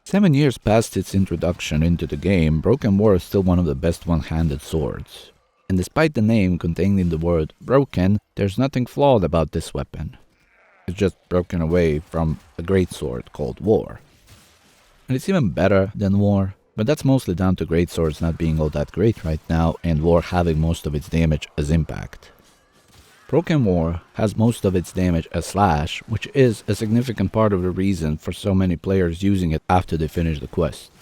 7 years past its introduction into the game, Broken War is still one of the best one-handed swords. And despite the name containing the word broken, there's nothing flawed about this weapon. It's just broken away from a greatsword called War. And it's even better than War, but that's mostly down to greatswords not being all that great right now and War having most of its damage as impact. Broken War has most of its damage as slash, which is a significant part of the reason for so many players using it after they finish the quest.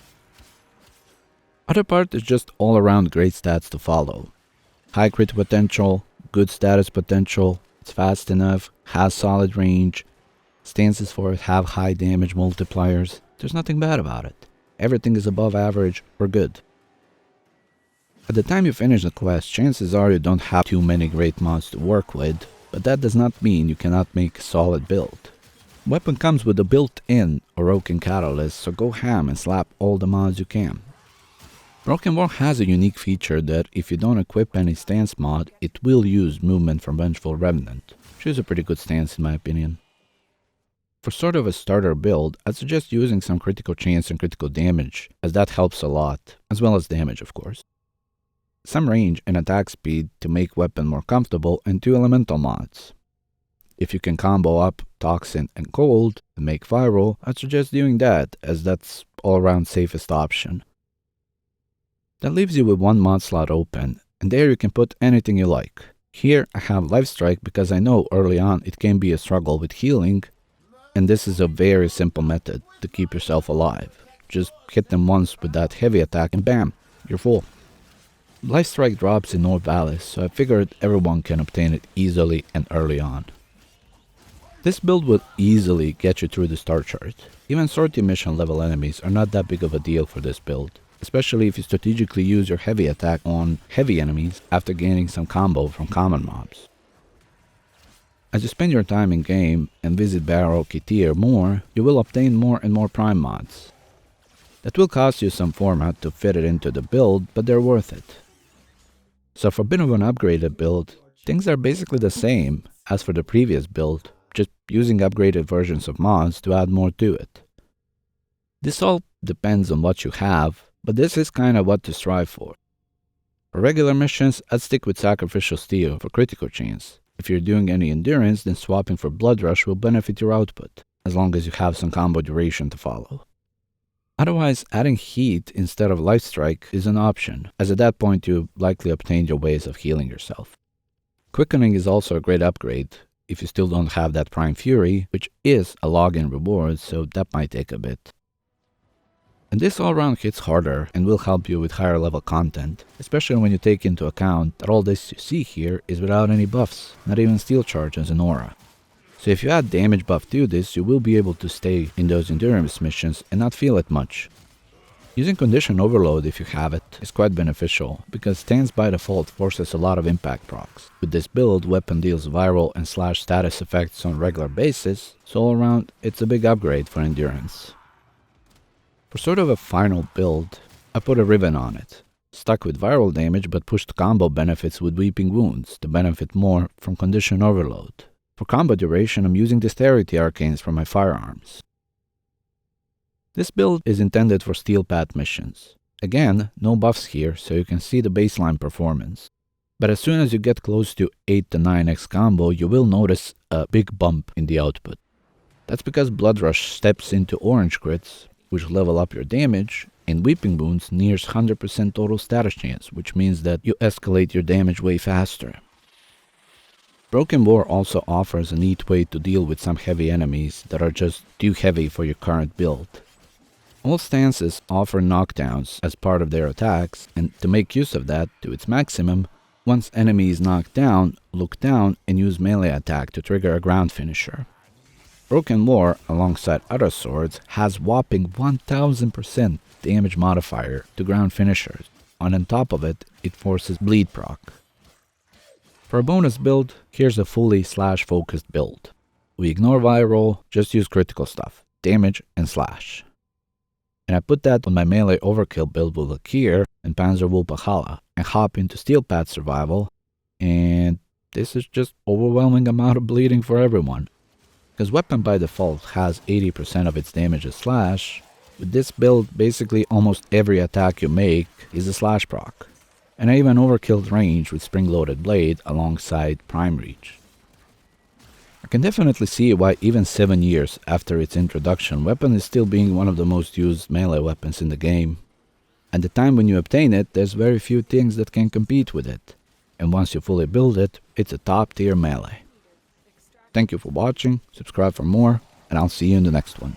Other part is just all around great stats to follow. High crit potential, good status potential, it's fast enough, has solid range, stances for it have high damage multipliers. There's nothing bad about it. Everything is above average or good. At the time you finish the quest, chances are you don't have too many great mods to work with, but that does not mean you cannot make a solid build. Weapon comes with a built-in Orokin catalyst, so go ham and slap all the mods you can. Broken War has a unique feature that if you don't equip any stance mod, it will use movement from Vengeful Remnant, which is a pretty good stance in my opinion. For sort of a starter build, I'd suggest using some critical chance and critical damage, as that helps a lot, as well as damage of course. Some range and attack speed to make weapon more comfortable, and 2 elemental mods. If you can combo up Toxin and Cold and make viral, I'd suggest doing that, as that's all around safest option. That leaves you with 1 mod slot open, and there you can put anything you like. Here I have Lifestrike because I know early on it can be a struggle with healing, and this is a very simple method to keep yourself alive. Just hit them once with that heavy attack and bam, you're full. Lifestrike drops in North Valley, so I figured everyone can obtain it easily and early on. This build will easily get you through the star chart. Even sortie mission level enemies are not that big of a deal for this build, especially if you strategically use your heavy attack on heavy enemies after gaining some combo from common mobs. As you spend your time in game and visit Baroque tier more, you will obtain more and more prime mods. That will cost you some format to fit it into the build, but they're worth it. So for a bit of an upgraded build, things are basically the same as for the previous build, just using upgraded versions of mods to add more to it. This all depends on what you have, but this is kinda what to strive for. For regular missions, I'd stick with Sacrificial Steel for critical chance. If you're doing any endurance, then swapping for Blood Rush will benefit your output, as long as you have some combo duration to follow. Otherwise, adding Heat instead of Lifestrike is an option, as at that point you likely obtained your ways of healing yourself. Quickening is also a great upgrade, if you still don't have that Prime Fury, which is a login reward, so that might take a bit. And this all-round hits harder and will help you with higher level content, especially when you take into account that all this you see here is without any buffs, not even Steel Charge as an aura. So if you add damage buff to this, you will be able to stay in those endurance missions and not feel it much. Using Condition Overload if you have it is quite beneficial, because stance by default forces a lot of impact procs. With this build, weapon deals viral and slash status effects on a regular basis, so all around it's a big upgrade for endurance. For sort of a final build, I put a ribbon on it. Stuck with viral damage but pushed combo benefits with Weeping Wounds to benefit more from Condition Overload. For combo duration, I'm using Dexterity Arcanes for my firearms. This build is intended for Steel Path missions. Again, no buffs here, so you can see the baseline performance. But as soon as you get close to 8 to 9x combo, you will notice a big bump in the output. That's because Blood Rush steps into orange crits, which level up your damage, and Weeping Wounds nears 100% total status chance, which means that you escalate your damage way faster. Broken War also offers a neat way to deal with some heavy enemies that are just too heavy for your current build. All stances offer knockdowns as part of their attacks, and to make use of that to its maximum, once enemy is knocked down, look down and use melee attack to trigger a ground finisher. Broken War, alongside other swords, has whopping 1000% damage modifier to ground finishers, and on top of it, it forces bleed proc. For a bonus build, here's a fully slash focused build. We ignore viral, just use critical stuff, damage and slash. And I put that on my melee overkill build with Lakir and Panzer Valhalla, and hop into Steel Path Survival, and this is just overwhelming amount of bleeding for everyone. Because weapon by default has 80% of its damage as slash, With this build, basically almost every attack you make is a slash proc, and I even overkilled range with spring-loaded blade alongside prime reach. I can definitely see why even 7 years after its introduction, weapon is still being one of the most used melee weapons in the game. At the time when you obtain it, there's very few things that can compete with it, and once you fully build it, it's a top tier melee. Thank you for watching, subscribe for more, and I'll see you in the next one.